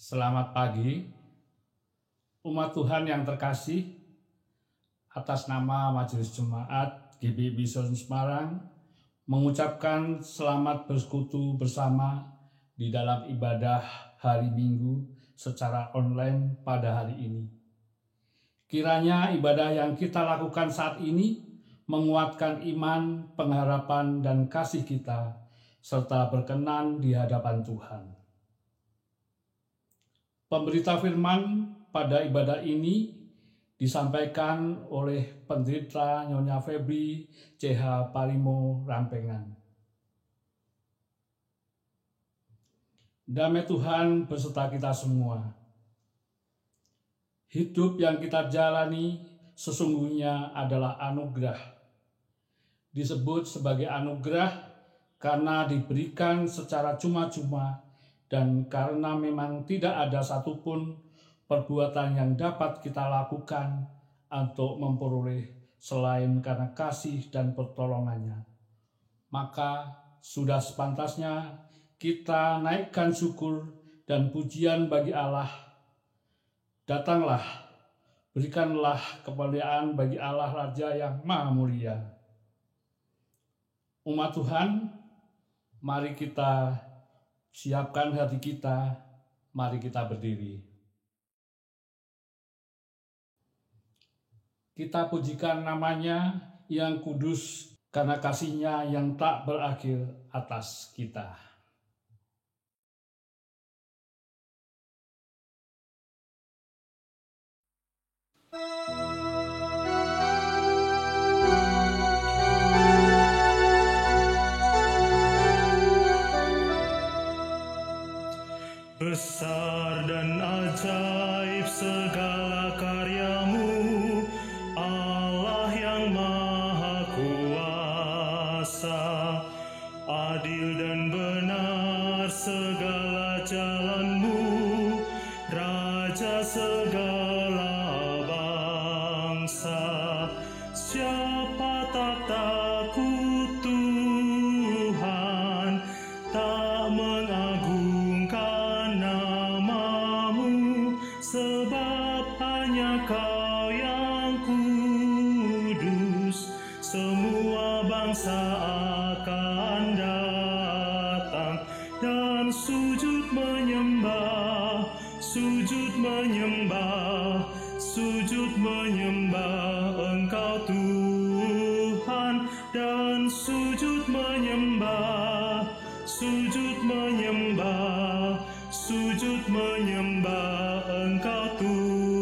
Selamat pagi, umat Tuhan yang terkasih. Atas nama Majelis Jemaat GBI Bison Semarang, mengucapkan selamat bersekutu bersama di dalam ibadah hari Minggu secara online pada hari ini. Kiranya ibadah yang kita lakukan saat ini menguatkan iman, pengharapan, dan kasih kita, serta berkenan di hadapan Tuhan. Pemberita firman pada ibadah ini disampaikan oleh Pendeta Nyonya Febri CH Parimo Rampengan. Damai Tuhan beserta kita semua. Hidup yang kita jalani sesungguhnya adalah anugerah. Disebut sebagai anugerah karena diberikan secara cuma-cuma dan karena memang tidak ada satupun perbuatan yang dapat kita lakukan untuk memperoleh selain karena kasih dan pertolongannya. Maka sudah sepantasnya kita naikkan syukur dan pujian bagi Allah. Datanglah, berikanlah kemuliaan bagi Allah Raja yang Maha Mulia. Umat Tuhan, mari kita siapkan hati kita, mari kita berdiri. Kita pujikan namanya yang kudus karena kasih-Nya yang tak berakhir atas kita. Besar dan ajaib segala karya-Mu, Allah yang Maha Kuasa. Adil dan benar segala jalan-Mu, Raja segala bangsa. Siapa tak takut Tuhan, tak mengagungkan nama-Mu, sebab hanya Kau yang kudus. Semua bangsa akan datang dan sujud menyembah, sujud menyembah, sujud menyembah Engkau Tuhan, dan sujud menyembah, sujud menyembah, sujud menyembah Engkau Tuhan.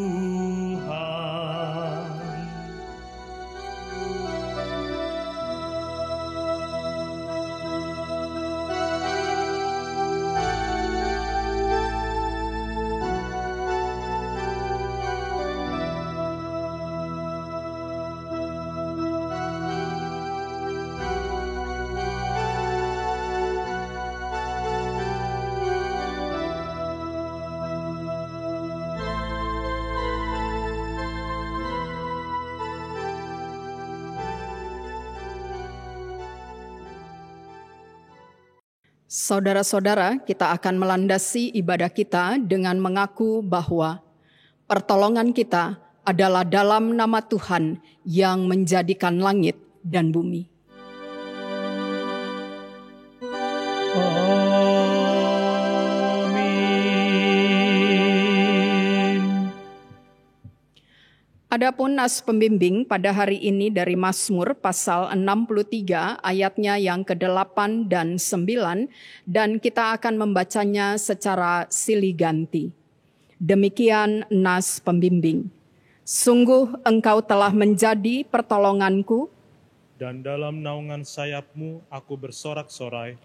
Saudara-saudara, kita akan melandasi ibadah kita dengan mengaku bahwa pertolongan kita adalah dalam nama Tuhan yang menjadikan langit dan bumi. Adapun nas pembimbing pada hari ini dari Mazmur pasal 63 ayatnya yang ke-8 dan 9 dan kita akan membacanya secara silih ganti. Demikian nas pembimbing. Sungguh Engkau telah menjadi pertolonganku, Dan dalam naungan sayap-Mu aku bersorak-sorai.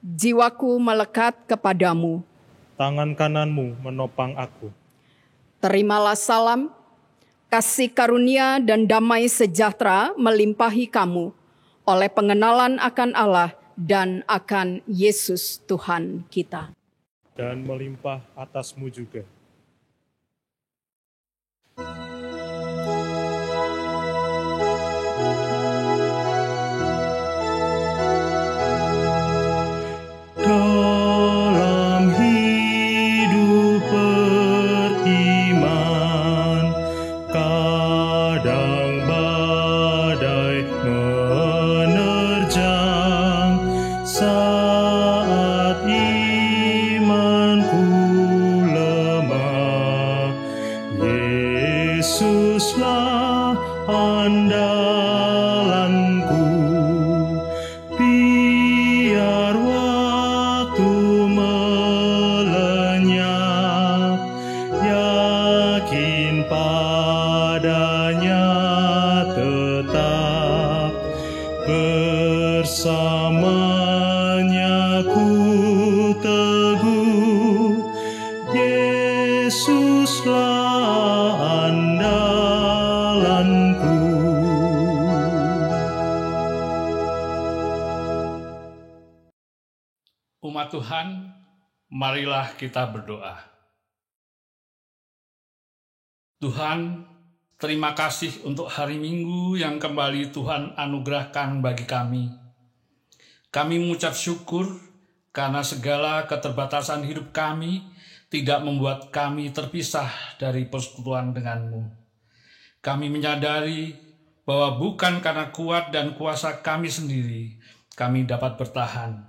jiwaku melekat kepadamu. Tangan kanan-Mu menopang aku. Terimalah salam, kasih karunia dan damai sejahtera melimpahi kamu oleh pengenalan akan Allah dan akan Yesus Tuhan kita. Dan melimpah atas-Mu juga. Dalam hidup jalanku, biar waktu melenyap, yakin padanya tetap, bersamanya ku teguh, Yesuslah andalanku. Umat Tuhan, marilah kita berdoa. Tuhan, terima kasih untuk hari Minggu yang kembali Tuhan anugerahkan bagi kami. Kami mengucap syukur karena segala keterbatasan hidup kami tidak membuat kami terpisah dari persekutuan denganmu. Kami menyadari bahwa bukan karena kuat dan kuasa kami sendiri, kami dapat bertahan.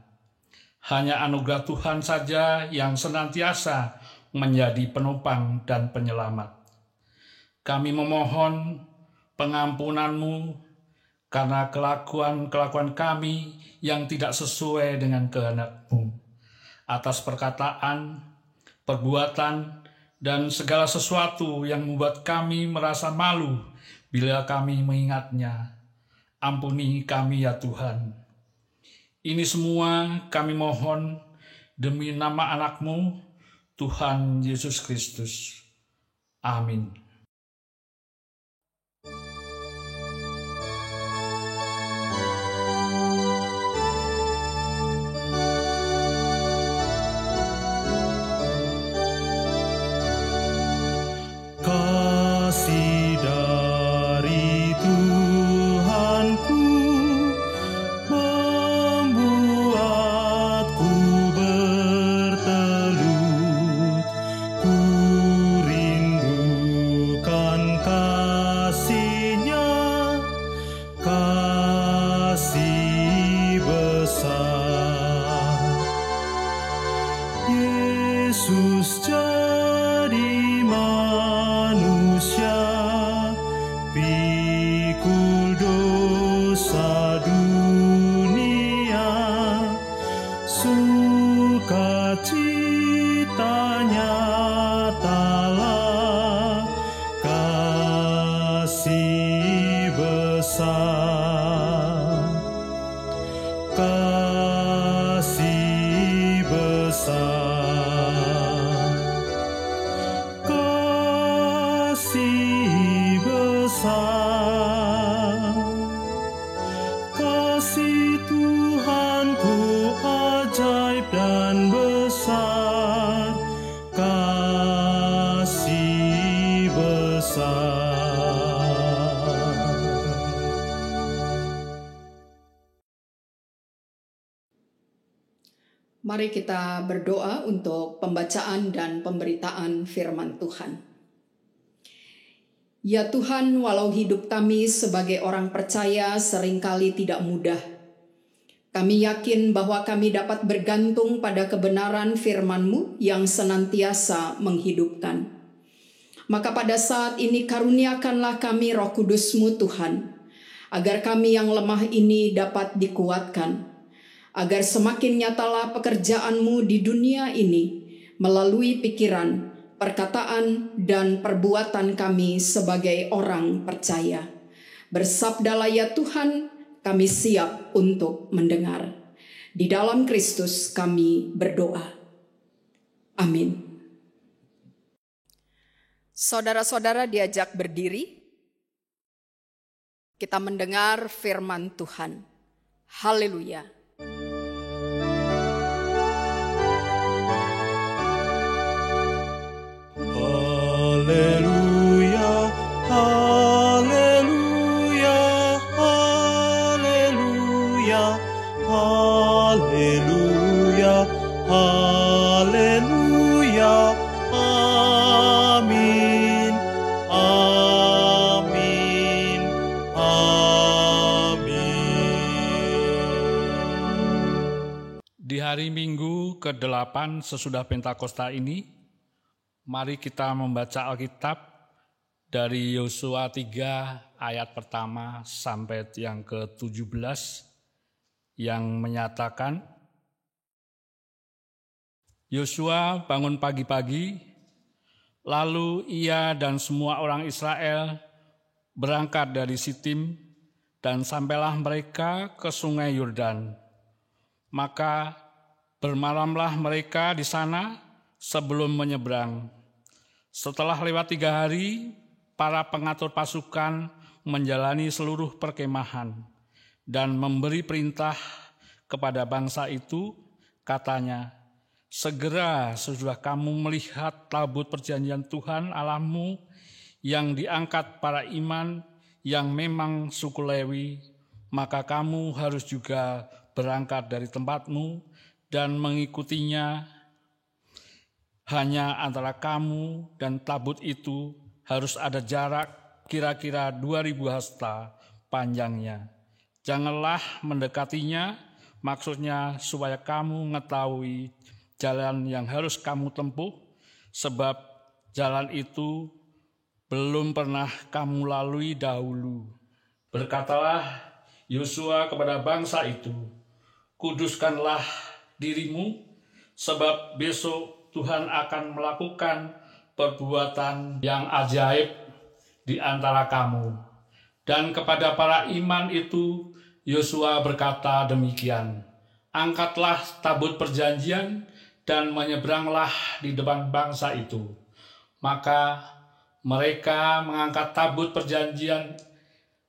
Hanya anugerah Tuhan saja yang senantiasa menjadi penopang dan penyelamat. Kami memohon pengampunan-Mu karena kelakuan kami yang tidak sesuai dengan kehendak-Mu, atas perkataan, perbuatan, dan segala sesuatu yang membuat kami merasa malu bila kami mengingatnya. Ampuni kami ya Tuhan. Ini semua kami mohon demi nama anak-Mu, Tuhan Yesus Kristus. Amin. Kasih dari Tuhanku membuatku bertelut. Ku rindukan kasih-Nya, kasih besar. Yesus jadi manusia, pikul dosa dunia, sukacita-Nya nyatalah kasih besar, kasih besar. Kasih besar, kasih Tuhanku ajaib dan besar, kasih besar. Mari kita berdoa untuk pembacaan dan pemberitaan firman Tuhan. Ya Tuhan, walau hidup kami sebagai orang percaya seringkali tidak mudah, kami yakin bahwa kami dapat bergantung pada kebenaran firman-Mu yang senantiasa menghidupkan. Maka pada saat ini karuniakanlah kami Roh Kudus-Mu Tuhan, agar kami yang lemah ini dapat dikuatkan, agar semakin nyatalah pekerjaan-Mu di dunia ini melalui pikiran, perkataan, dan perbuatan kami sebagai orang percaya. Bersabdalah ya Tuhan, kami siap untuk mendengar. Di dalam Kristus kami berdoa. Amin. Saudara-saudara diajak berdiri. Kita mendengar firman Tuhan. Haleluya. Haleluya, haleluya, haleluya, haleluya, haleluya, amin, amin, amin. Di hari Minggu ke-8 sesudah Pentakosta ini, mari kita membaca Alkitab dari Yosua 3 ayat pertama sampai yang ke-17 yang menyatakan, Yosua bangun pagi-pagi, lalu ia dan semua orang Israel berangkat dari Sitim dan sampailah mereka ke sungai Yordan. Maka bermalamlah mereka di sana sebelum menyeberang. Setelah lewat 3 hari, para pengatur pasukan menjalani seluruh perkemahan dan memberi perintah kepada bangsa itu, katanya, segera sesudah kamu melihat tabut perjanjian Tuhan Allahmu yang diangkat para iman yang memang suku Lewi, maka kamu harus juga berangkat dari tempatmu dan mengikutinya. Hanya antara kamu dan tabut itu harus ada jarak kira-kira 2000 hasta panjangnya. Janganlah mendekatinya, maksudnya supaya kamu mengetahui jalan yang harus kamu tempuh, sebab jalan itu belum pernah kamu lalui dahulu. Berkatalah Yosua kepada bangsa itu, kuduskanlah dirimu, sebab besok Tuhan akan melakukan perbuatan yang ajaib di antara kamu. Dan kepada para iman itu Yosua berkata demikian, angkatlah tabut perjanjian dan menyeberanglah di depan bangsa itu. Maka mereka mengangkat tabut perjanjian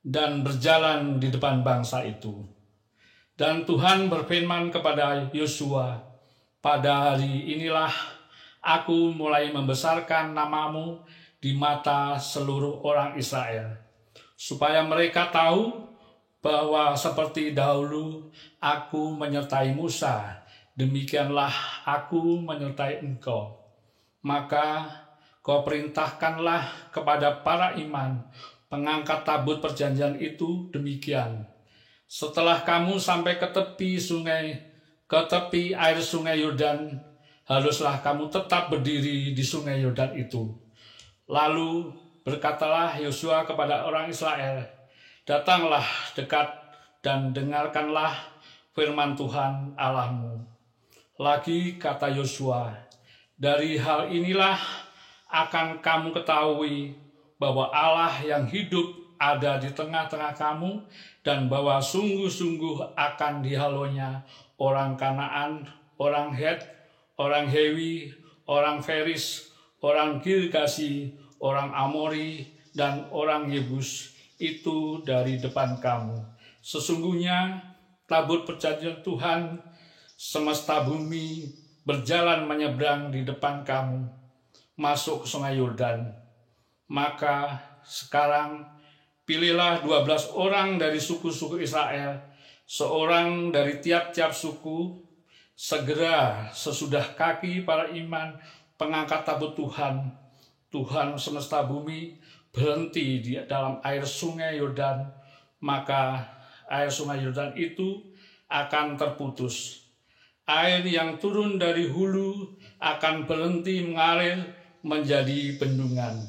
dan berjalan di depan bangsa itu. Dan Tuhan berfirman kepada Yosua, pada hari inilah aku mulai membesarkan namamu di mata seluruh orang Israel, supaya mereka tahu bahwa seperti dahulu aku menyertai Musa, demikianlah aku menyertai engkau. Maka kau perintahkanlah kepada para iman pengangkat tabut perjanjian itu demikian. Setelah kamu sampai ke tepi air sungai Yordan, haruslah kamu tetap berdiri di sungai Yordan itu. Lalu berkatalah Yosua kepada orang Israel, datanglah dekat dan dengarkanlah firman Tuhan Allahmu. Lagi kata Yosua, dari hal inilah akan kamu ketahui bahwa Allah yang hidup ada di tengah-tengah kamu, dan bahwa sungguh-sungguh akan dihalonya orang Kanaan, orang Het, orang Hewi, orang Feris, orang Girgasi, orang Amori, dan orang Yebus itu dari depan kamu. Sesungguhnya tabut perjanjian Tuhan semesta bumi berjalan menyeberang di depan kamu, masuk ke sungai Yordan. Maka sekarang pilihlah 12 orang dari suku-suku Israel, seorang dari tiap-tiap suku, segera sesudah kaki para iman pengangkat tabut Tuhan semesta bumi berhenti di dalam air sungai Yordan, maka air sungai Yordan itu akan terputus. Air yang turun dari hulu akan berhenti mengalir menjadi bendungan.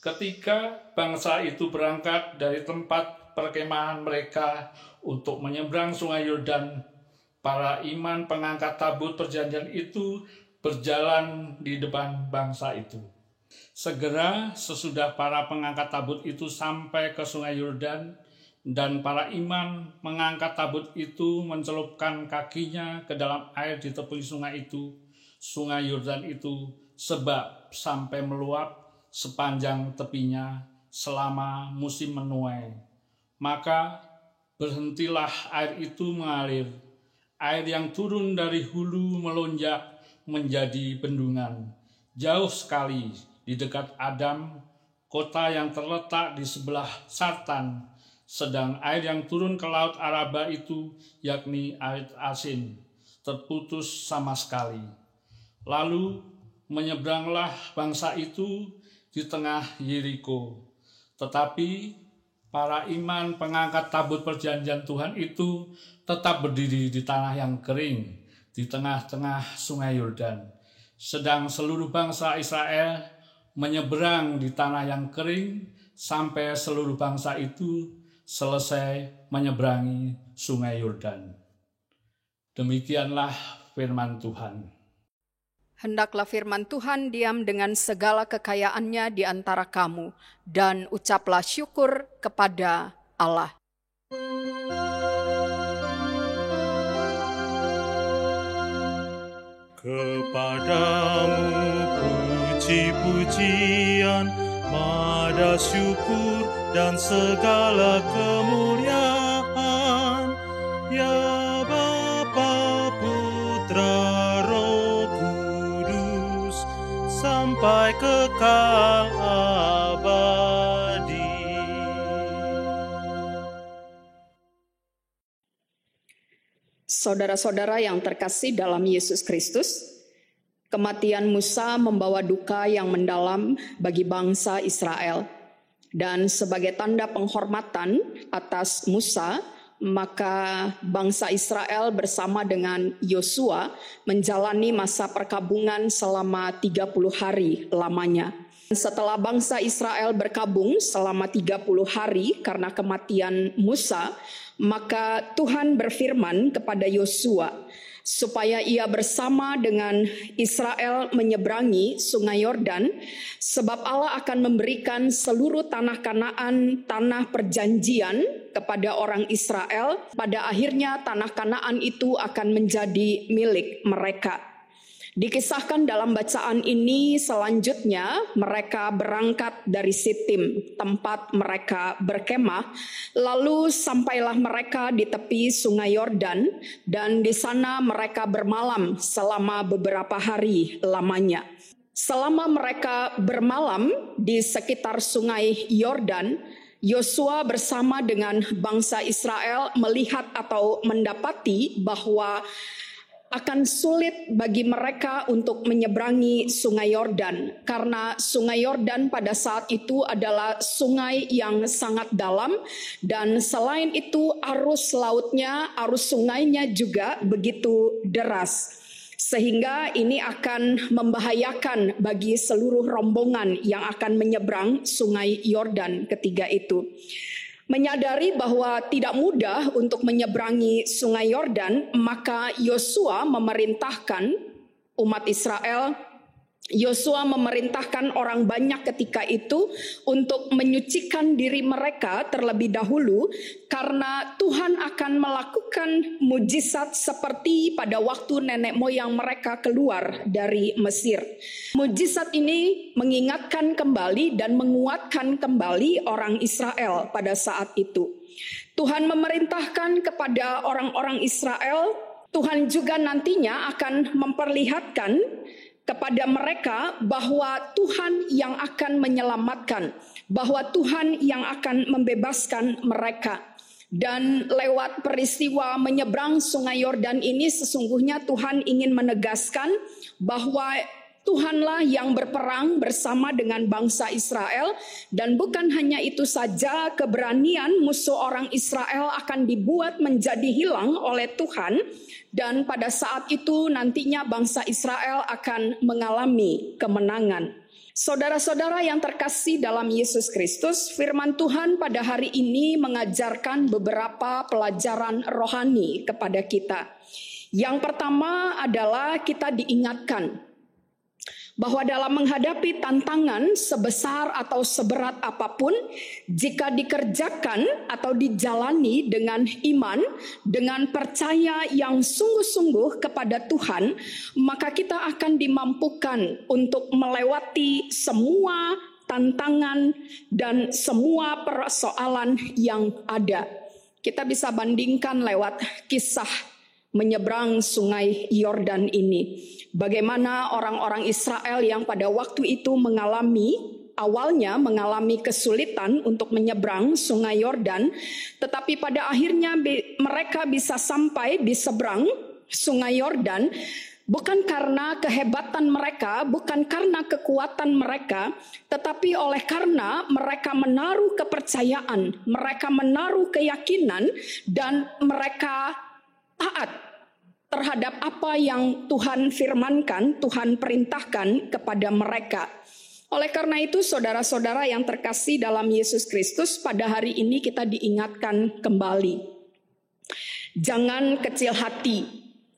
Ketika bangsa itu berangkat dari tempat perkemahan mereka untuk menyeberang sungai Yordan, para iman pengangkat tabut perjanjian itu berjalan di depan bangsa itu. Segera sesudah para pengangkat tabut itu sampai ke sungai Yordan, dan para iman mengangkat tabut itu mencelupkan kakinya ke dalam air di tepi sungai itu, sungai Yordan itu, sebab sampai meluap sepanjang tepinya selama musim menuai. Maka berhentilah air itu mengalir. Air yang turun dari hulu melonjak menjadi bendungan. Jauh sekali di dekat Adam, kota yang terletak di sebelah Sartan, sedang air yang turun ke laut Araba itu, yakni air asin, terputus sama sekali. Lalu menyeberanglah bangsa itu di tengah Yeriko. Tetapi para iman pengangkat tabut perjanjian Tuhan itu tetap berdiri di tanah yang kering, di tengah-tengah sungai Yordan. Sedang seluruh bangsa Israel menyeberang di tanah yang kering sampai seluruh bangsa itu selesai menyeberangi Sungai Yordan. Demikianlah firman Tuhan. Hendaklah firman Tuhan diam dengan segala kekayaannya di antara kamu, dan ucaplah syukur kepada Allah. Kepadamu puji-pujian, mada syukur dan segala kemuliaan, ya Bapa, Putra, Roh Kudus, sampai kekal abadi. Saudara-saudara yang terkasih dalam Yesus Kristus, kematian Musa membawa duka yang mendalam bagi bangsa Israel. Dan sebagai tanda penghormatan atas Musa, maka bangsa Israel bersama dengan Yosua menjalani masa perkabungan selama 30 hari lamanya. Setelah bangsa Israel berkabung selama 30 hari karena kematian Musa, maka Tuhan berfirman kepada Yosua supaya ia bersama dengan Israel menyeberangi Sungai Yordan, sebab Allah akan memberikan seluruh tanah Kanaan, tanah perjanjian kepada orang Israel. Pada akhirnya tanah Kanaan itu akan menjadi milik mereka. Dikisahkan dalam bacaan ini selanjutnya mereka berangkat dari Sitim, tempat mereka berkemah, lalu sampailah mereka di tepi Sungai Yordan, dan di sana mereka bermalam selama beberapa hari lamanya. Selama mereka bermalam di sekitar Sungai Yordan, Yosua bersama dengan bangsa Israel melihat atau mendapati bahwa akan sulit bagi mereka untuk menyeberangi Sungai Yordan, karena Sungai Yordan pada saat itu adalah sungai yang sangat dalam, dan selain itu arus lautnya, arus sungainya juga begitu deras, sehingga ini akan membahayakan bagi seluruh rombongan yang akan menyeberang Sungai Yordan ketika itu. Menyadari bahwa tidak mudah untuk menyeberangi Sungai Yordan, maka Yosua memerintahkan umat Israel, Yosua memerintahkan orang banyak ketika itu untuk menyucikan diri mereka terlebih dahulu, karena Tuhan akan melakukan mujizat seperti pada waktu nenek moyang mereka keluar dari Mesir. Mujizat ini mengingatkan kembali dan menguatkan kembali orang Israel pada saat itu. Tuhan memerintahkan kepada orang-orang Israel, Tuhan juga nantinya akan memperlihatkan kepada mereka bahwa Tuhan yang akan menyelamatkan, bahwa Tuhan yang akan membebaskan mereka. Dan lewat peristiwa menyeberang Sungai Yordan ini sesungguhnya Tuhan ingin menegaskan bahwa Tuhanlah yang berperang bersama dengan bangsa Israel, dan bukan hanya itu saja, keberanian musuh orang Israel akan dibuat menjadi hilang oleh Tuhan, dan pada saat itu nantinya bangsa Israel akan mengalami kemenangan. Saudara-saudara yang terkasih dalam Yesus Kristus, firman Tuhan pada hari ini mengajarkan beberapa pelajaran rohani kepada kita. Yang pertama adalah kita diingatkan bahwa dalam menghadapi tantangan sebesar atau seberat apapun, jika dikerjakan atau dijalani dengan iman, dengan percaya yang sungguh-sungguh kepada Tuhan, maka kita akan dimampukan untuk melewati semua tantangan dan semua persoalan yang ada. Kita bisa bandingkan lewat kisah menyeberang Sungai Yordan ini. Bagaimana orang-orang Israel yang pada waktu itu awalnya mengalami kesulitan untuk menyeberang Sungai Yordan, tetapi pada akhirnya mereka bisa sampai di seberang Sungai Yordan, bukan karena kehebatan mereka, bukan karena kekuatan mereka, tetapi oleh karena mereka menaruh kepercayaan, mereka menaruh keyakinan, dan mereka taat terhadap apa yang Tuhan firmankan, Tuhan perintahkan kepada mereka. Oleh karena itu, saudara-saudara yang terkasih dalam Yesus Kristus, pada hari ini kita diingatkan kembali. Jangan kecil hati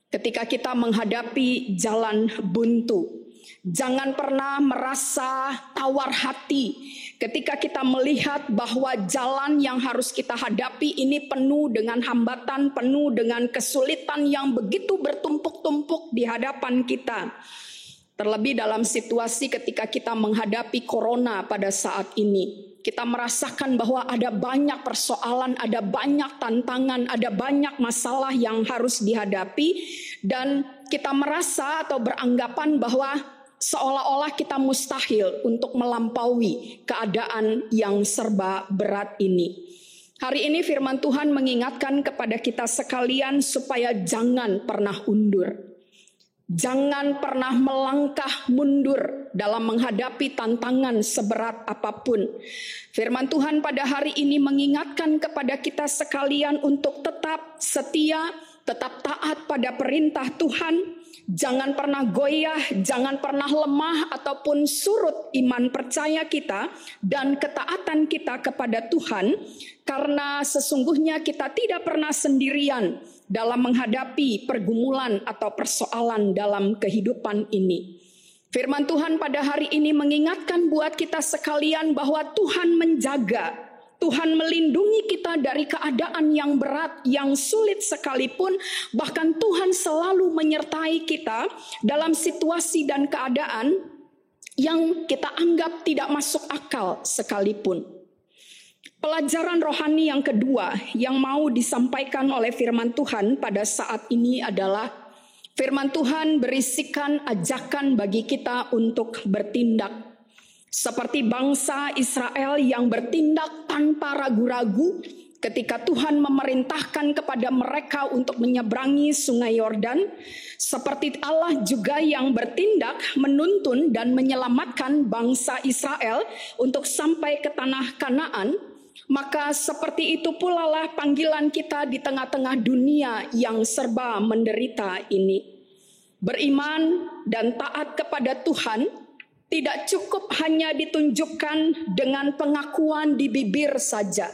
ketika kita menghadapi jalan buntu. Jangan pernah merasa tawar hati ketika kita melihat bahwa jalan yang harus kita hadapi ini penuh dengan hambatan, penuh dengan kesulitan yang begitu bertumpuk-tumpuk di hadapan kita. Terlebih dalam situasi ketika kita menghadapi corona pada saat ini. Kita merasakan bahwa ada banyak persoalan, ada banyak tantangan, ada banyak masalah yang harus dihadapi. Dan kita merasa atau beranggapan bahwa seolah-olah kita mustahil untuk melampaui keadaan yang serba berat ini. Hari ini firman Tuhan mengingatkan kepada kita sekalian supaya jangan pernah undur. Jangan pernah melangkah mundur dalam menghadapi tantangan seberat apapun. Firman Tuhan pada hari ini mengingatkan kepada kita sekalian untuk tetap setia, tetap taat pada perintah Tuhan. Jangan pernah goyah, jangan pernah lemah ataupun surut iman percaya kita dan ketaatan kita kepada Tuhan. Karena sesungguhnya kita tidak pernah sendirian dalam menghadapi pergumulan atau persoalan dalam kehidupan ini. Firman Tuhan pada hari ini mengingatkan buat kita sekalian bahwa Tuhan menjaga, Tuhan melindungi kita dari keadaan yang berat, yang sulit sekalipun. Bahkan Tuhan selalu menyertai kita dalam situasi dan keadaan yang kita anggap tidak masuk akal sekalipun. Pelajaran rohani yang kedua yang mau disampaikan oleh firman Tuhan pada saat ini adalah firman Tuhan berisikan ajakan bagi kita untuk bertindak. Seperti bangsa Israel yang bertindak tanpa ragu-ragu ketika Tuhan memerintahkan kepada mereka untuk menyeberangi sungai Yordan. Seperti Allah juga yang bertindak menuntun dan menyelamatkan bangsa Israel untuk sampai ke tanah Kanaan. Maka seperti itu pula lah panggilan kita di tengah-tengah dunia yang serba menderita ini. Beriman dan taat kepada Tuhan tidak cukup hanya ditunjukkan dengan pengakuan di bibir saja.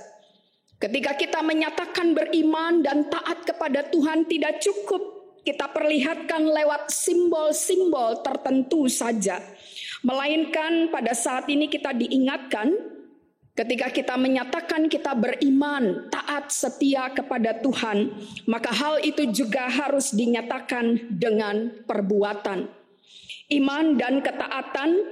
Ketika kita menyatakan beriman dan taat kepada Tuhan tidak cukup kita perlihatkan lewat simbol-simbol tertentu saja. Melainkan pada saat ini kita diingatkan ketika kita menyatakan kita beriman, taat, setia kepada Tuhan, maka hal itu juga harus dinyatakan dengan perbuatan. Iman dan ketaatan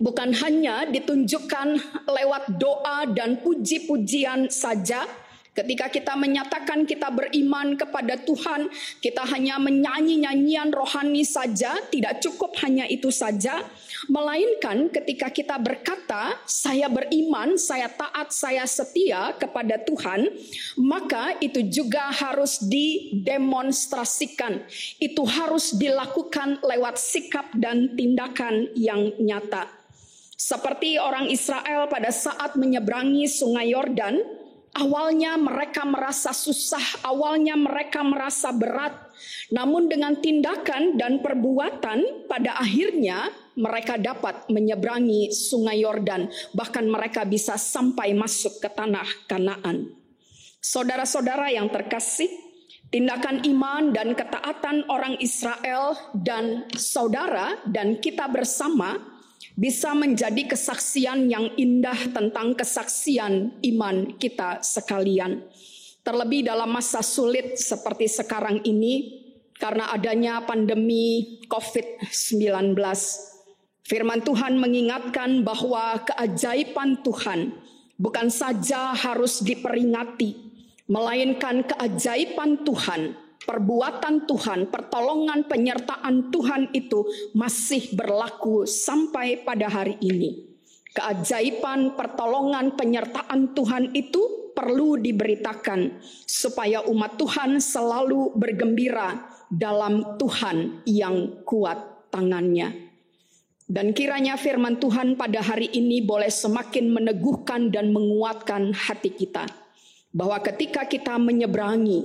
bukan hanya ditunjukkan lewat doa dan puji-pujian saja. Ketika kita menyatakan kita beriman kepada Tuhan, kita hanya menyanyi nyanyian rohani saja, tidak cukup hanya itu saja. Melainkan ketika kita berkata, saya beriman, saya taat, saya setia kepada Tuhan, maka itu juga harus didemonstrasikan. Itu harus dilakukan lewat sikap dan tindakan yang nyata. Seperti orang Israel pada saat menyeberangi sungai Yordan, awalnya mereka merasa susah, awalnya mereka merasa berat. Namun dengan tindakan dan perbuatan pada akhirnya mereka dapat menyeberangi sungai Yordan. Bahkan mereka bisa sampai masuk ke tanah Kanaan. Saudara-saudara yang terkasih, tindakan iman dan ketaatan orang Israel dan saudara dan kita bersama bisa menjadi kesaksian yang indah tentang kesaksian iman kita sekalian. Terlebih dalam masa sulit seperti sekarang ini, karena adanya pandemi COVID-19. Firman Tuhan mengingatkan bahwa keajaiban Tuhan bukan saja harus diperingati, melainkan keajaiban Tuhan, perbuatan Tuhan, pertolongan, penyertaan Tuhan itu masih berlaku sampai pada hari ini. Keajaiban, pertolongan, penyertaan Tuhan itu perlu diberitakan supaya umat Tuhan selalu bergembira dalam Tuhan yang kuat tangannya. Dan kiranya firman Tuhan pada hari ini boleh semakin meneguhkan dan menguatkan hati kita. Bahwa ketika kita menyeberangi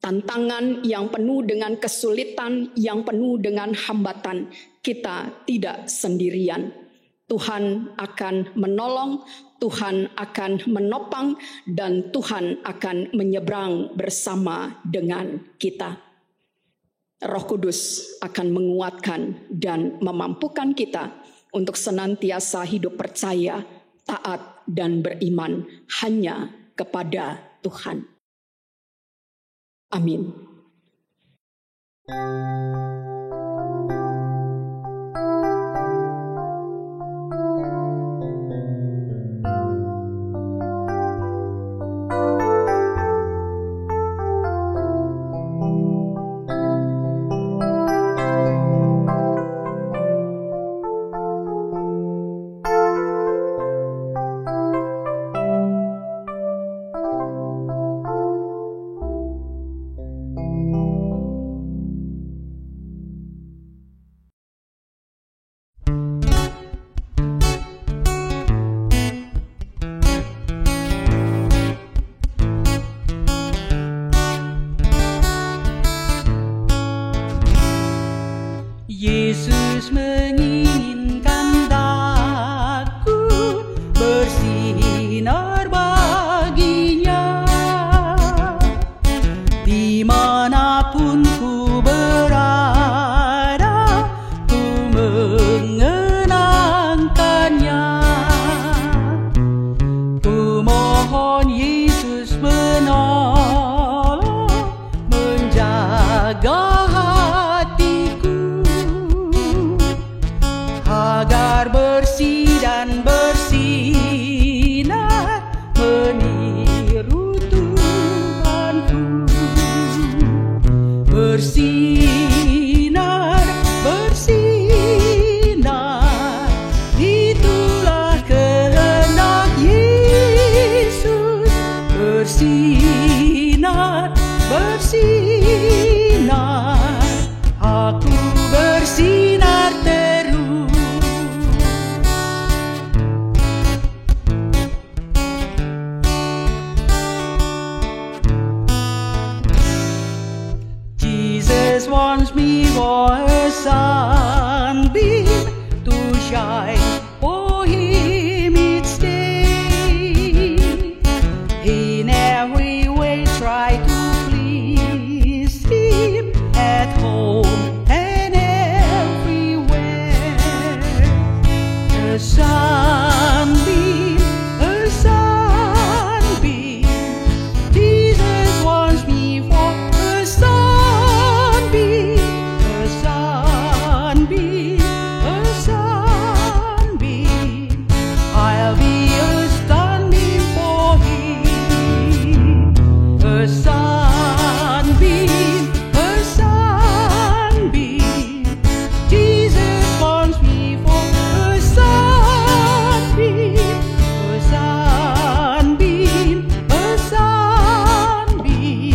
tantangan yang penuh dengan kesulitan, yang penuh dengan hambatan, kita tidak sendirian. Tuhan akan menolong, Tuhan akan menopang, dan Tuhan akan menyeberang bersama dengan kita. Roh Kudus akan menguatkan dan memampukan kita untuk senantiasa hidup percaya, taat, dan beriman hanya kepada Tuhan. Amin. Yesus menginginkan daku bersinar baginya, dimanapun ku berada, ku mengenangkannya. Ku mohon Yesus menolong, menjaga agar bersih dan bersinar meniru Tuhanku. Bersinar, bersinar, itulah kehendak Yesus. Bersinar, bersinar, aku bersinar terus. Jesus wants me for a sunbeam to shine for him each day. In every way try to please him, at home and everywhere. A sunbeam, a sunbeam, Jesus wants me for a sunbeam, a sunbeam, a sunbeam. I'll be a sunbeam for him. A sunbeam, a sunbeam. Jesus wants me for a sunbeam, a sunbeam, a sunbeam.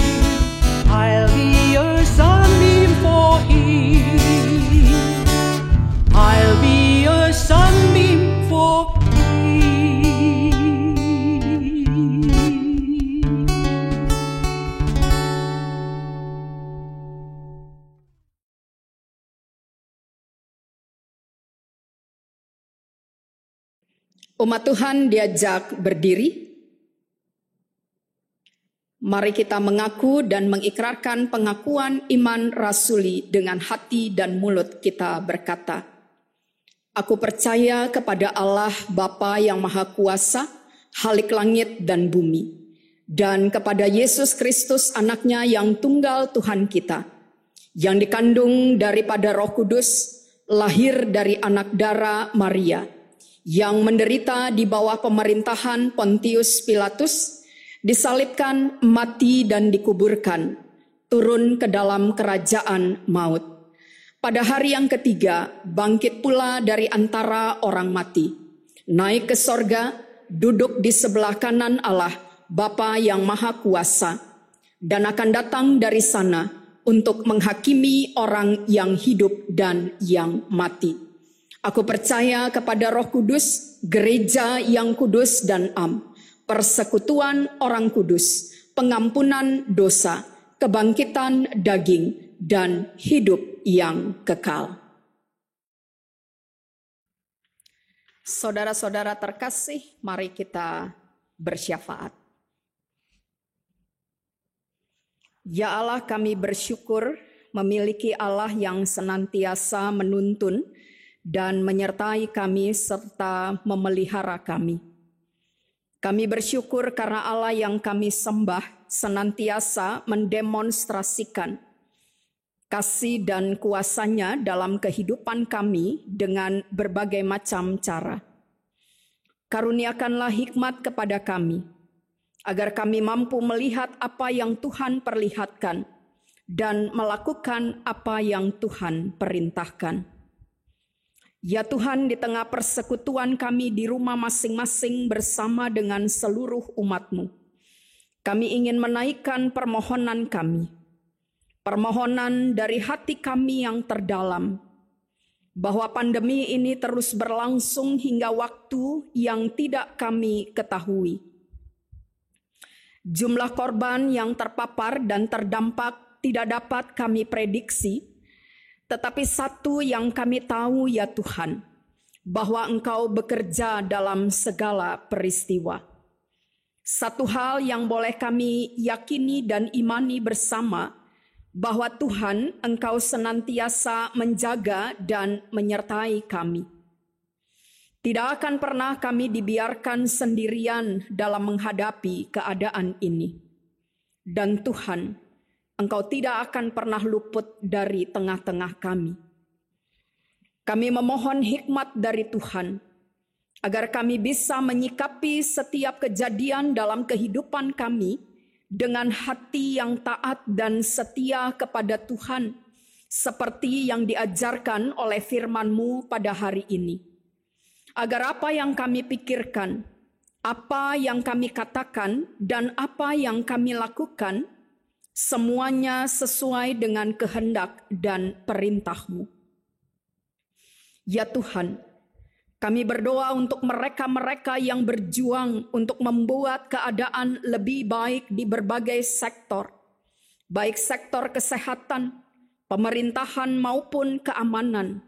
I'll be a sunbeam for him. I'll be a sunbeam for him. Umat Tuhan diajak berdiri. Mari kita mengaku dan mengikrarkan pengakuan iman rasuli dengan hati dan mulut kita berkata, aku percaya kepada Allah Bapa yang Maha Kuasa, Khalik langit dan bumi, dan kepada Yesus Kristus anaknya yang tunggal Tuhan kita, yang dikandung daripada Roh Kudus, lahir dari anak dara Maria, yang menderita di bawah pemerintahan Pontius Pilatus, disalibkan, mati dan dikuburkan, turun ke dalam kerajaan maut. Pada hari yang ketiga, bangkit pula dari antara orang mati, naik ke sorga, duduk di sebelah kanan Allah, Bapa yang Maha Kuasa, dan akan datang dari sana untuk menghakimi orang yang hidup dan yang mati. Aku percaya kepada Roh Kudus, gereja yang kudus dan am, persekutuan orang kudus, pengampunan dosa, kebangkitan daging, dan hidup yang kekal. Saudara-saudara terkasih, mari kita bersyafaat. Ya Allah, kami bersyukur memiliki Allah yang senantiasa menuntun dan menyertai kami serta memelihara kami. Kami bersyukur karena Allah yang kami sembah senantiasa mendemonstrasikan kasih dan kuasa-Nya dalam kehidupan kami dengan berbagai macam cara. Karuniakanlah hikmat kepada kami, agar kami mampu melihat apa yang Tuhan perlihatkan dan melakukan apa yang Tuhan perintahkan. Ya Tuhan, di tengah persekutuan kami di rumah masing-masing bersama dengan seluruh umat-Mu, kami ingin menaikkan permohonan kami, permohonan dari hati kami yang terdalam, bahwa pandemi ini terus berlangsung hingga waktu yang tidak kami ketahui. Jumlah korban yang terpapar dan terdampak tidak dapat kami prediksi, tetapi satu yang kami tahu ya Tuhan, bahwa Engkau bekerja dalam segala peristiwa. Satu hal yang boleh kami yakini dan imani bersama, bahwa Tuhan Engkau senantiasa menjaga dan menyertai kami. Tidak akan pernah kami dibiarkan sendirian dalam menghadapi keadaan ini. Dan Tuhan, Engkau tidak akan pernah luput dari tengah-tengah kami. Kami memohon hikmat dari Tuhan, agar kami bisa menyikapi setiap kejadian dalam kehidupan kami dengan hati yang taat dan setia kepada Tuhan, seperti yang diajarkan oleh firman-Mu pada hari ini. Agar apa yang kami pikirkan, apa yang kami katakan, dan apa yang kami lakukan, semuanya sesuai dengan kehendak dan perintah-Mu. Ya Tuhan, kami berdoa untuk mereka-mereka yang berjuang untuk membuat keadaan lebih baik di berbagai sektor, baik sektor kesehatan, pemerintahan maupun keamanan.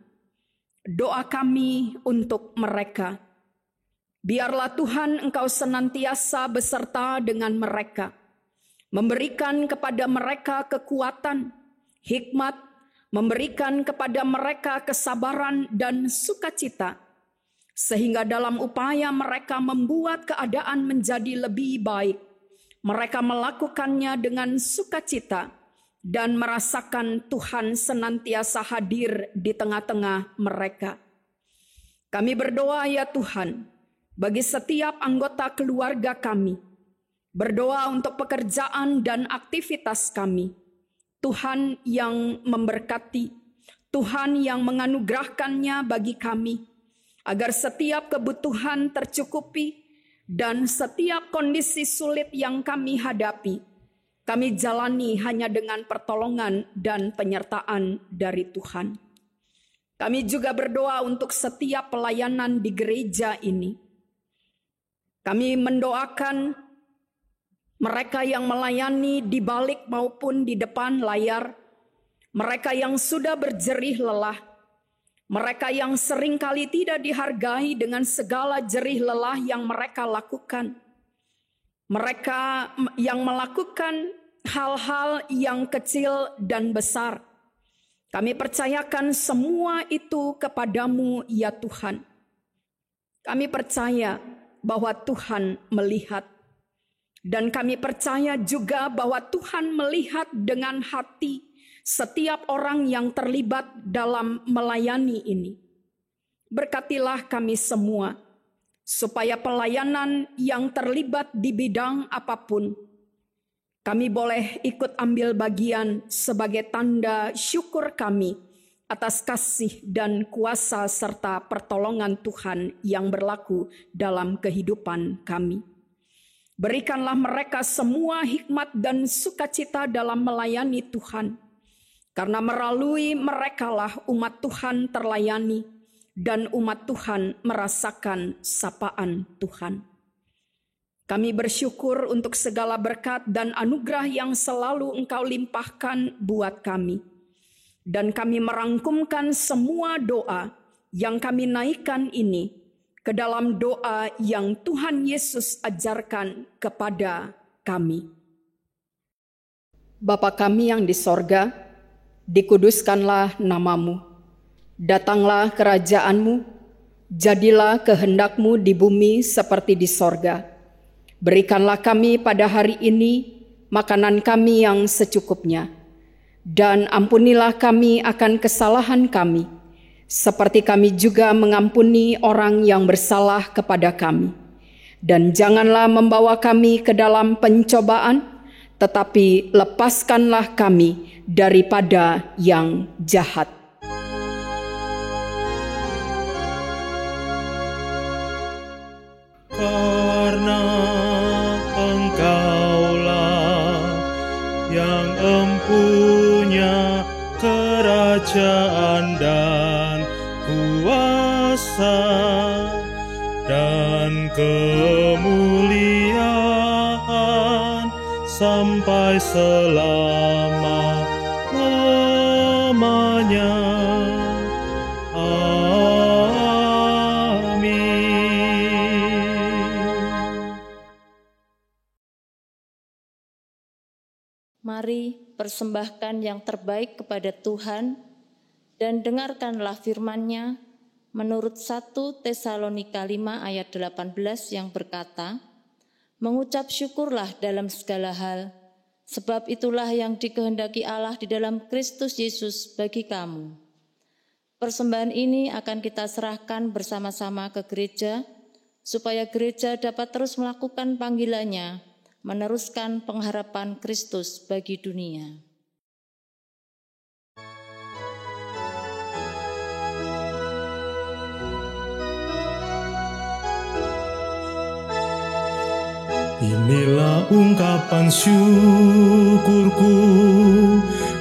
Doa kami untuk mereka. Biarlah Tuhan Engkau senantiasa beserta dengan mereka, memberikan kepada mereka kekuatan, hikmat, memberikan kepada mereka kesabaran dan sukacita, sehingga dalam upaya mereka membuat keadaan menjadi lebih baik, mereka melakukannya dengan sukacita dan merasakan Tuhan senantiasa hadir di tengah-tengah mereka. Kami berdoa ya Tuhan, bagi setiap anggota keluarga kami, berdoa untuk pekerjaan dan aktivitas kami. Tuhan yang memberkati, Tuhan yang menganugerahkannya bagi kami, agar setiap kebutuhan tercukupi dan setiap kondisi sulit yang kami hadapi, kami jalani hanya dengan pertolongan dan penyertaan dari Tuhan. Kami juga berdoa untuk setiap pelayanan di gereja ini. Kami mendoakan mereka yang melayani di balik maupun di depan layar, mereka yang sudah berjerih lelah, mereka yang seringkali tidak dihargai dengan segala jerih lelah yang mereka lakukan. Mereka yang melakukan hal-hal yang kecil dan besar. Kami percayakan semua itu kepadamu ya Tuhan. Kami percaya bahwa Tuhan melihat. Dan kami percaya juga bahwa Tuhan melihat dengan hati setiap orang yang terlibat dalam melayani ini. Berkatilah kami semua, supaya pelayanan yang terlibat di bidang apapun, kami boleh ikut ambil bagian sebagai tanda syukur kami atas kasih dan kuasa serta pertolongan Tuhan yang berlaku dalam kehidupan kami. Berikanlah mereka semua hikmat dan sukacita dalam melayani Tuhan, karena melalui merekalah umat Tuhan terlayani dan umat Tuhan merasakan sapaan Tuhan. Kami bersyukur untuk segala berkat dan anugerah yang selalu Engkau limpahkan buat kami. Dan kami merangkumkan semua doa yang kami naikkan ini ke dalam doa yang Tuhan Yesus ajarkan kepada kami. Bapa kami yang di sorga, dikuduskanlah namamu. Datanglah kerajaanmu, jadilah kehendakmu di bumi seperti di sorga. Berikanlah kami pada hari ini makanan kami yang secukupnya. Dan ampunilah kami akan kesalahan kami, seperti kami juga mengampuni orang yang bersalah kepada kami. Dan janganlah membawa kami ke dalam pencobaan, tetapi lepaskanlah kami daripada yang jahat. Karena Engkaulah yang empunya kerajaan dan kuasa dan kemuliaan sampai selama-lamanya. Mari persembahkan yang terbaik kepada Tuhan dan dengarkanlah firman-Nya menurut 1 Tesalonika 5 ayat 18 yang berkata, "Mengucap syukurlah dalam segala hal, sebab itulah yang dikehendaki Allah di dalam Kristus Yesus bagi kamu." Persembahan ini akan kita serahkan bersama-sama ke gereja, supaya gereja dapat terus melakukan panggilannya, meneruskan pengharapan Kristus bagi dunia. Inilah ungkapan syukurku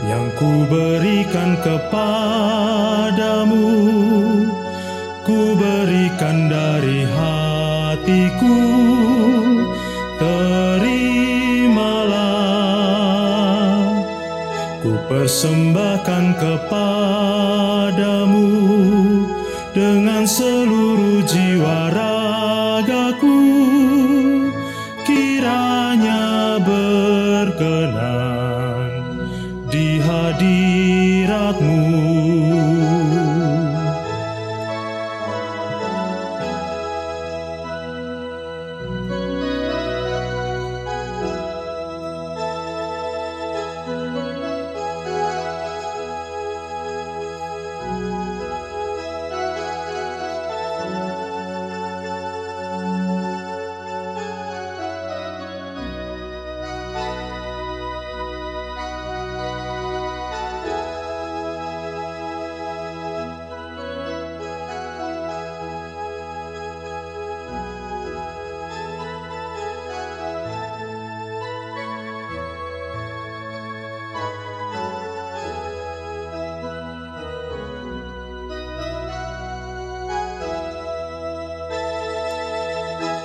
yang ku berikan kepadamu, ku berikan dari hatiku, terimalah. Ku persembahkan kepadamu dengan seluruh jiwa ragaku, kiranya berkenan di hadirat-Mu.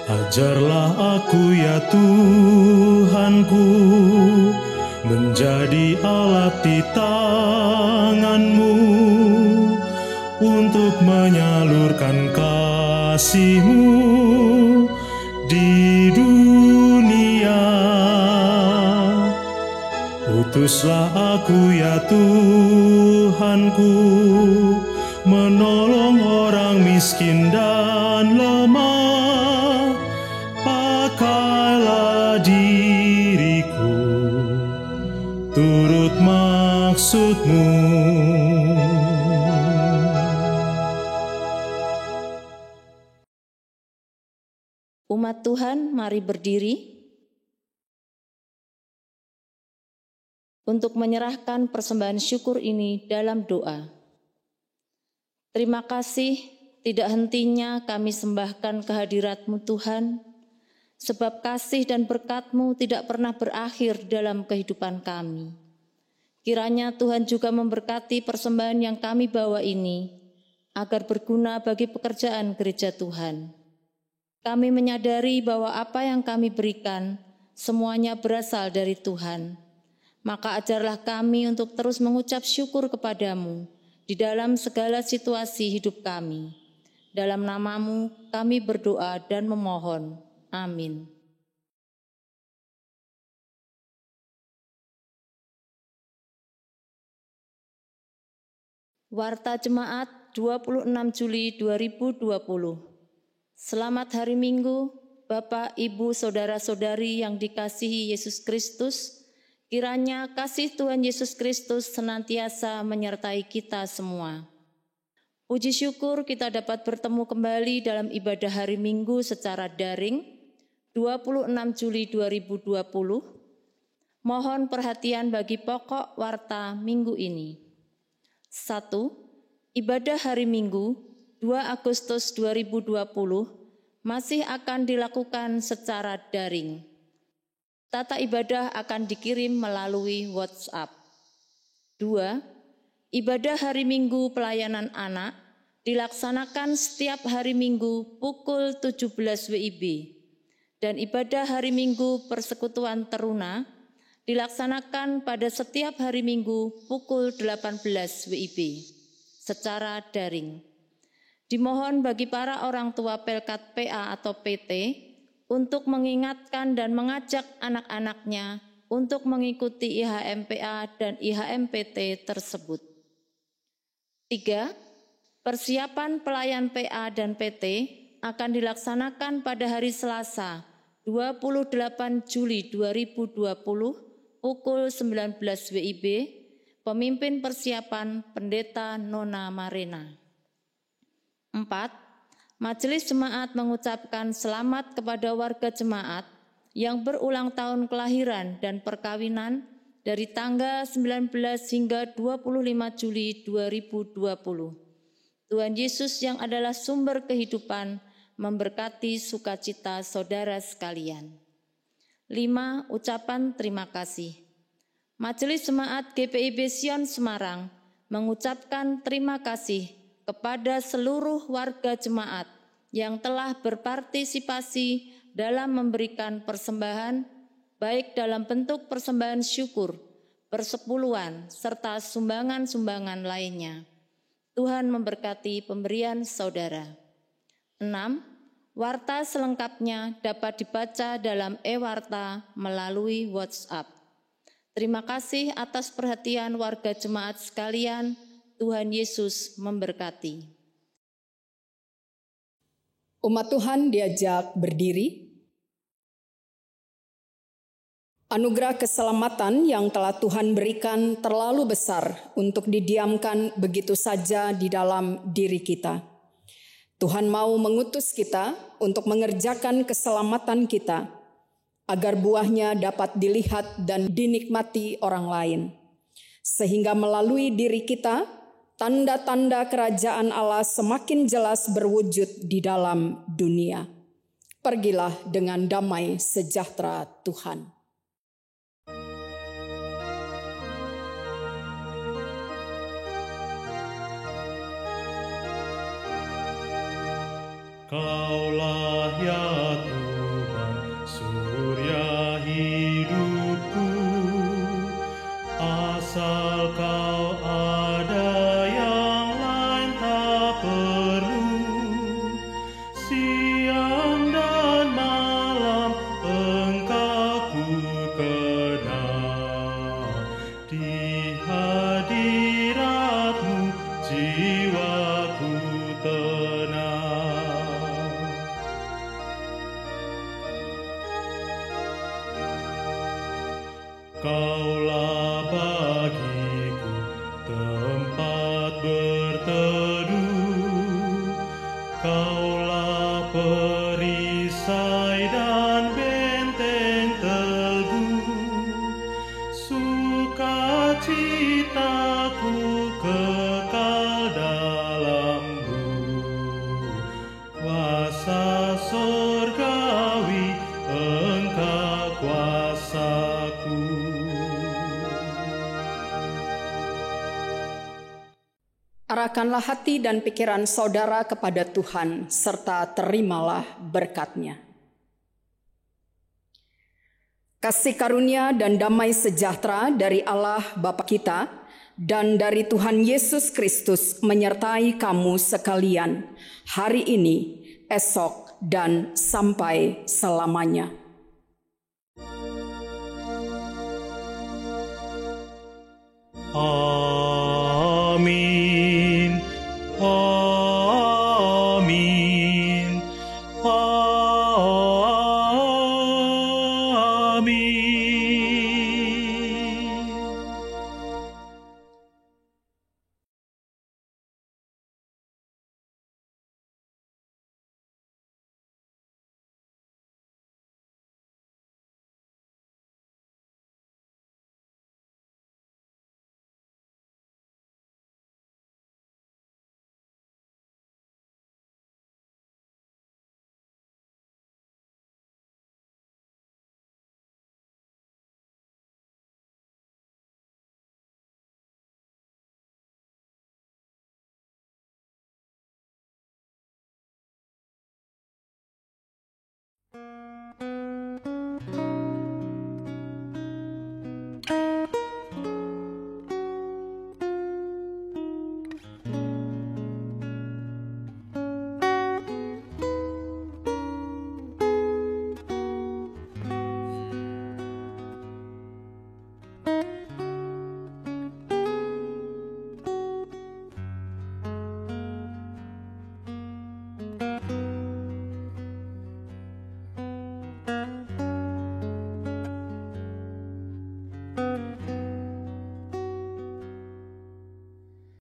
Ajarlah aku ya Tuhanku, menjadi alat di tangan-Mu untuk menyalurkan kasih-Mu di dunia. Utuslah aku ya Tuhanku, menolong orang miskin dan lemah. Pakailah diriku turut maksud-Mu. Umat Tuhan, mari berdiri untuk menyerahkan persembahan syukur ini dalam doa. Terima kasih, tidak hentinya kami sembahkan kehadirat-Mu Tuhan, sebab kasih dan berkat-Mu tidak pernah berakhir dalam kehidupan kami. Kiranya Tuhan juga memberkati persembahan yang kami bawa ini, agar berguna bagi pekerjaan gereja Tuhan. Kami menyadari bahwa apa yang kami berikan, semuanya berasal dari Tuhan. Maka ajarlah kami untuk terus mengucap syukur kepada-Mu di dalam segala situasi hidup kami. Dalam nama-Mu kami berdoa dan memohon. Amin. Warta Jemaat 26 Juli 2020. Selamat hari Minggu, Bapak, Ibu, Saudara-saudari yang dikasihi Yesus Kristus. Kiranya kasih Tuhan Yesus Kristus senantiasa menyertai kita semua. Puji syukur kita dapat bertemu kembali dalam ibadah hari Minggu secara daring 26 Juli 2020. Mohon perhatian bagi pokok warta minggu ini. 1. Ibadah hari Minggu 2 Agustus 2020 masih akan dilakukan secara daring. Tata ibadah akan dikirim melalui WhatsApp. 2. Ibadah hari Minggu pelayanan anak dilaksanakan setiap hari Minggu pukul 17 WIB. Dan ibadah hari Minggu persekutuan teruna dilaksanakan pada setiap hari Minggu pukul 18 WIB secara daring. Dimohon bagi para orang tua Pelkat PA atau PT untuk mengingatkan dan mengajak anak-anaknya untuk mengikuti IHMPA dan IHMPT tersebut. 3. Persiapan pelayan PA dan PT akan dilaksanakan pada hari Selasa 28 Juli 2020 pukul 19 WIB, pemimpin persiapan Pendeta Nona Marena. 4. Majelis Jemaat mengucapkan selamat kepada warga jemaat yang berulang tahun kelahiran dan perkawinan dari tanggal 19 hingga 25 Juli 2020. Tuhan Yesus yang adalah sumber kehidupan memberkati sukacita saudara sekalian. 5. Ucapan terima kasih. Majelis Jemaat GPIB Sion Semarang mengucapkan terima kasih kepada seluruh warga jemaat yang telah berpartisipasi dalam memberikan persembahan baik dalam bentuk persembahan syukur, persepuluhan, serta sumbangan-sumbangan lainnya. Tuhan memberkati pemberian saudara. 6. Warta selengkapnya dapat dibaca dalam e-warta melalui WhatsApp. Terima kasih atas perhatian warga jemaat sekalian. Tuhan Yesus memberkati. Umat Tuhan diajak berdiri. Anugerah keselamatan yang telah Tuhan berikan terlalu besar untuk didiamkan begitu saja di dalam diri kita. Tuhan mau mengutus kita untuk mengerjakan keselamatan kita, agar buahnya dapat dilihat dan dinikmati orang lain. Sehingga melalui diri kita, tanda-tanda kerajaan Allah semakin jelas berwujud di dalam dunia. Pergilah dengan damai sejahtera Tuhan. Kaulah ya Tuhan, surya hidupku, asal Kau ada yang lain tak perlu. Siang dan malam Engkau ku kenal, di hadirat-Mu jiwaku tenang. Kaulah bagiku tempat berteduh, Kaulah perisai dan benteng teguh, sukacitaku kekal dalam-Mu, kuasa surgawi Engkau kuasaku. Arahkanlah hati dan pikiran saudara kepada Tuhan, serta terimalah berkat-Nya. Kasih karunia dan damai sejahtera dari Allah Bapa kita dan dari Tuhan Yesus Kristus menyertai kamu sekalian, hari ini, esok, dan sampai selamanya. Amin. Amin. Amin.